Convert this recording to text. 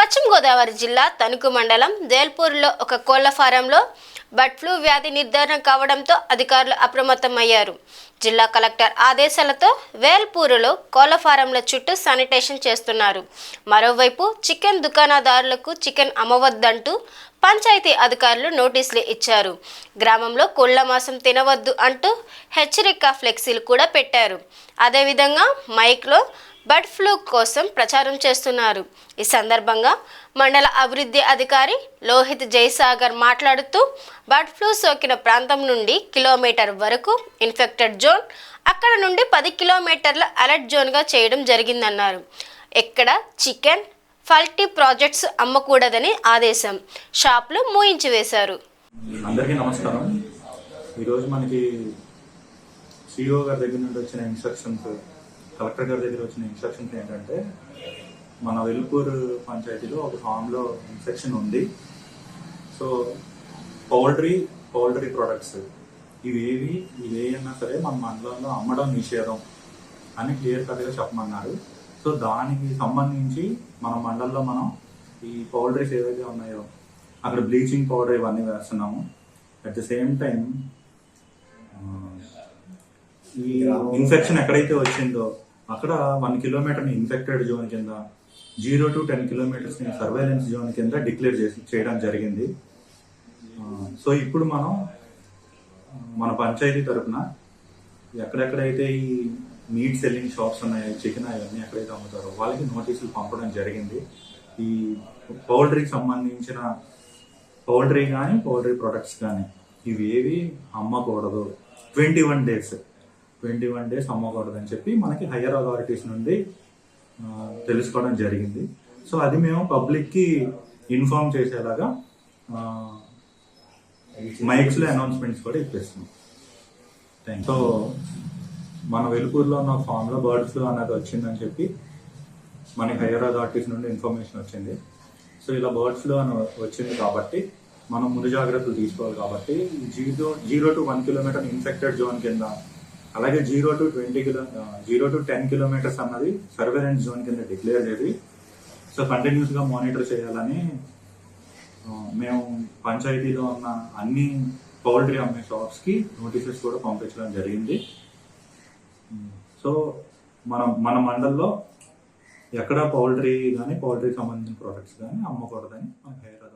పశ్చిమ గోదావరి జిల్లా తణుకు మండలం దేల్పూర్లో ఒక కోళ్ల ఫారంలో బర్డ్ ఫ్లూ వ్యాధి నిర్ధారణ కావడంతో అధికారులు అప్రమత్తమయ్యారు. జిల్లా కలెక్టర్ ఆదేశాలతో వేల్పూరులో కోళ్ల ఫారంల చుట్టూ శానిటేషన్ చేస్తున్నారు. మరోవైపు చికెన్ దుకాణదారులకు చికెన్ అమ్మవద్దంటూ పంచాయతీ అధికారులు నోటీసులు ఇచ్చారు. గ్రామంలో కోళ్ల మాంసం తినవద్దు అంటూ హెచ్చరిక ఫ్లెక్సీలు కూడా పెట్టారు. అదేవిధంగా మైక్లో బర్డ్ ఫ్లూ కోసం ప్రచారం చేస్తున్నారు. ఈ సందర్భంగా మండల అభివృద్ధి అధికారి లోహిత్ జైసాగర్ మాట్లాడుతూ బర్డ్ ఫ్లూ సోకిన ప్రాంతం నుండి కిలోమీటర్ వరకు ఇన్ఫెక్టెడ్ జోన్, అక్కడ నుండి 10 కిలోమీటర్ల అలర్ట్ జోన్గా చేయడం జరిగిందన్నారు. ఎక్కడ చికెన్ పల్టీ ప్రాజెక్ట్స్ అమ్మకూడదని ఆదేశం, షాపులు మూయించి వేశారు. అందరికీ నమస్కారం. ఈరోజు మనకి సిఇఓ గారి దగ్గర నుండి వచ్చిన ఇన్స్ట్రక్షన్స్, కలెక్టర్ గారి దగ్గర వచ్చిన ఇన్స్ట్రక్షన్స్ ఏంటంటే, మన వెల్పూర్ పంచాయతీలో ఒక ఫామ్లో ఇన్ఫెక్షన్ ఉంది. సో పౌల్ట్రీ ప్రొడక్ట్స్ ఇవేమైనా సరే మన మండలంలో అమ్మడం నిషేధం అని క్లియర్ కట్గా చెప్పమన్నారు. సో దానికి సంబంధించి మన మండలంలో మనం ఈ పౌల్ట్రీస్ ఏవైతే ఉన్నాయో అక్కడ బ్లీచింగ్ పౌడర్ ఇవన్నీ వేస్తున్నాము. అట్ ద సేమ్ టైం ఈ ఇన్ఫెక్షన్ ఎక్కడైతే వచ్చిందో అక్కడ 1 కిలోమీటర్ని ఇన్ఫెక్టెడ్ జోన్ కింద, 0 to 10 కిలోమీటర్స్ని సర్వేలెన్స్ జోన్ కింద డిక్లేర్ చేయడం జరిగింది. సో ఇప్పుడు మనం మన పంచాయతీ తరఫున ఎక్కడెక్కడైతే ఈ మీట్ సెల్లింగ్ షాప్స్ ఉన్నాయో, చికెన్ అవన్నీ ఎక్కడైతే అమ్ముతారో వాళ్ళకి నోటీసులు పంపడం జరిగింది. ఈ పౌల్ట్రీకి సంబంధించిన పౌల్ట్రీ కానీ పౌల్ట్రీ ప్రొడక్ట్స్ కానీ ఇవేవి అమ్మకూడదు, 21 డేస్ అమ్మకూడదు అని చెప్పి మనకి హయ్యర్ అథారిటీస్ నుండి తెలుసుకోవడం జరిగింది. సో అది మేము పబ్లిక్కి ఇన్ఫార్మ్ చేసేలాగా మైక్స్లో అనౌన్స్మెంట్స్ కూడా ఇప్పిస్తున్నాం. సో మన వెలుపూరులో ఉన్న ఫామ్లో బర్డ్ ఫ్లూ అనేది వచ్చిందని చెప్పి మనకి హయ్యర్ అథారిటీస్ నుండి ఇన్ఫర్మేషన్ వచ్చింది. సో ఇలా బర్డ్ ఫ్లూ అని వచ్చింది కాబట్టి మనం ముందు జాగ్రత్తలు తీసుకోవాలి. కాబట్టి 0 to 1 కిలోమీటర్ ఇన్ఫెక్టెడ్ జోన్ కింద, అలాగే 0 to 10 కిలోమీటర్స్ అన్నది సర్వేలెన్స్ జోన్ కింద డిక్లేర్ చేసి సో కంటిన్యూస్గా మానిటర్ చేయాలని మేము పంచాయతీలో ఉన్న అన్ని పౌల్ట్రీ అమ్మే షాప్స్కి నోటీసెస్ కూడా పంపించడం జరిగింది. సో మన మండల్లో ఎక్కడ పౌల్ట్రీ కానీ పౌల్ట్రీకి సంబంధించిన ప్రోడక్ట్స్ కానీ అమ్మకూడదని మన హైదరాబాద్